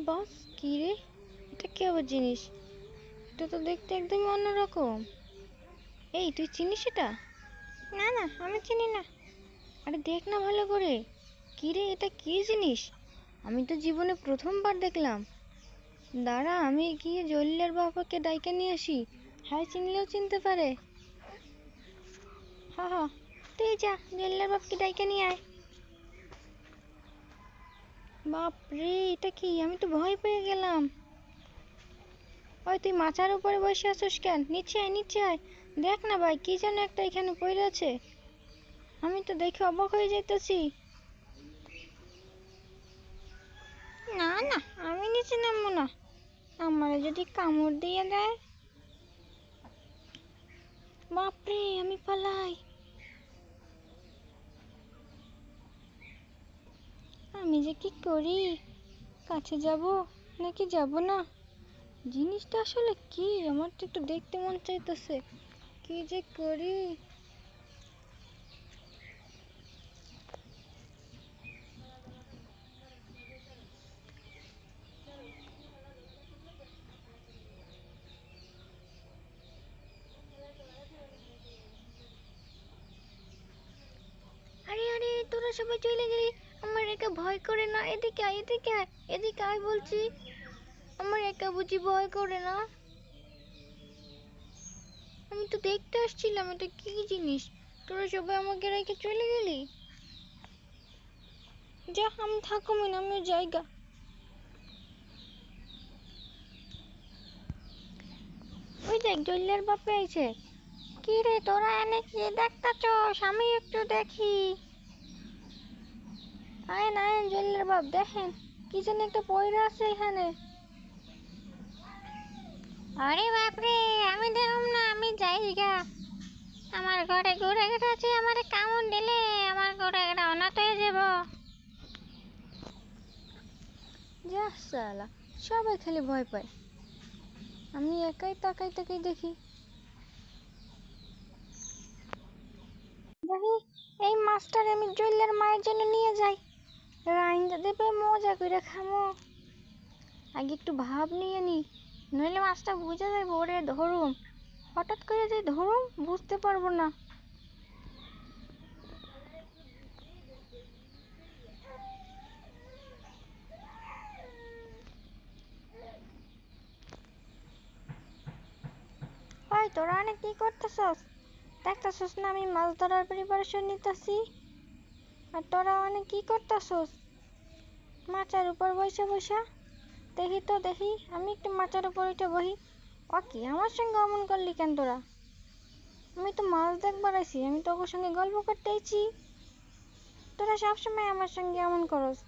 বস, কি রে? এটা কি আবার জিনিস? এটা তো দেখতে একদমই অন্যরকম। এই, তুই চিনিস এটা? না না, আমি চিনি না। আরে দেখ না ভালো করে। কি রে, এটা কি জিনিস? আমি তো জীবনে প্রথমবার দেখলাম। দাঁড়া, আমি গিয়ে জলিলের বাবাকে ডাইকে নিয়ে আসি। হ্যাঁ, চিনলেও চিনতে পারে। হা হা, তুই যা, জলিলের বাবাকে ডাইকে নিয়ে আয়। বাপ রে, এটা কি? আমি তো ভয় পেয়ে গেলাম। ওই, তুই মাচার উপরে বসে আছিস কেন? নিচে আয়, নিচে আয়। দেখ না ভাই, কি যেন একটা এখানে পড়ে আছে। আমি তো দেখে অবাক হয়ে যাইতেছি। না না, আমি নিচে নামবো না। আমারে যদি কামড় দিয়ে দেয়। বাপরে, আমি পালাই। আমি যে কি করি? কাছে যাব নাকি যাব না? জিনিসটা আসলে কি? আমার তো একটু দেখতে মন চাইতেছে। কি যে করি? আরে আরে, তোরা সবাই চলে গেলি। আমার একা ভয় করে না। এদিকে আয়, এদিকে আয়, এদিকে আয় বলছি। আমার একা বুঝি ভয় করে না? আমি তো দেখতে আসছিলাম এটা কি জিনিস। তোরা সবাই আমাকে রেখে চলে গেলি। যা, আমি থাকুমি না, আমিও জায়গা। ওই দেখ, জল্লার বাপে আইছে। কি রে, তোরা এনে কি দেখতাছস? আমি একটু দেখি। আয়েন আয়েন জল্লার বাপ, দেখেন কি যেন একটা পয়রা আছে এখানে। আরে বাপরে, আমি দেখুম না, আমি যাইগা। আমার ঘরে ঘুরে ঘুরে আছে, আমারে কামড় দিলে আমার ঘরে ঘুরে অনাথ হয়ে যাব। যা সালা, সবাই খালি ভয় পায়, আমি একাই তাকাই তাকাই দেখি। দেখি, এই মাছটার আমি জল্লার মায়ের জন্য নিয়ে যাই। রাইন্দা দেবে, মজা করে খামো। আগে একটু ভাব নিয়ে নি, নইলে মাছটা বুঝে যাইব ওরে ধরুম। হঠাৎ করে যে ধরুম, বুঝতে পারবো না। ওই, তোরা অনেক কি করতেছস? দেখতেছস না আমি মাছ ধরার প্রিপারেশন নিতেছি? আর তোরা অনেক কি করতেছস মাচার উপর বসে বসে? দেখি তো, দেখি আমি একটু মাচার উপর উঠে বহি। ও কি, আমার সঙ্গে অমন করলি কেন তোরা? আমি তো মাছ দেখবার আইছি, আমি তোর সঙ্গে গল্প করতে আইছি। তোরা সবসময় আমার সঙ্গে এমন করস।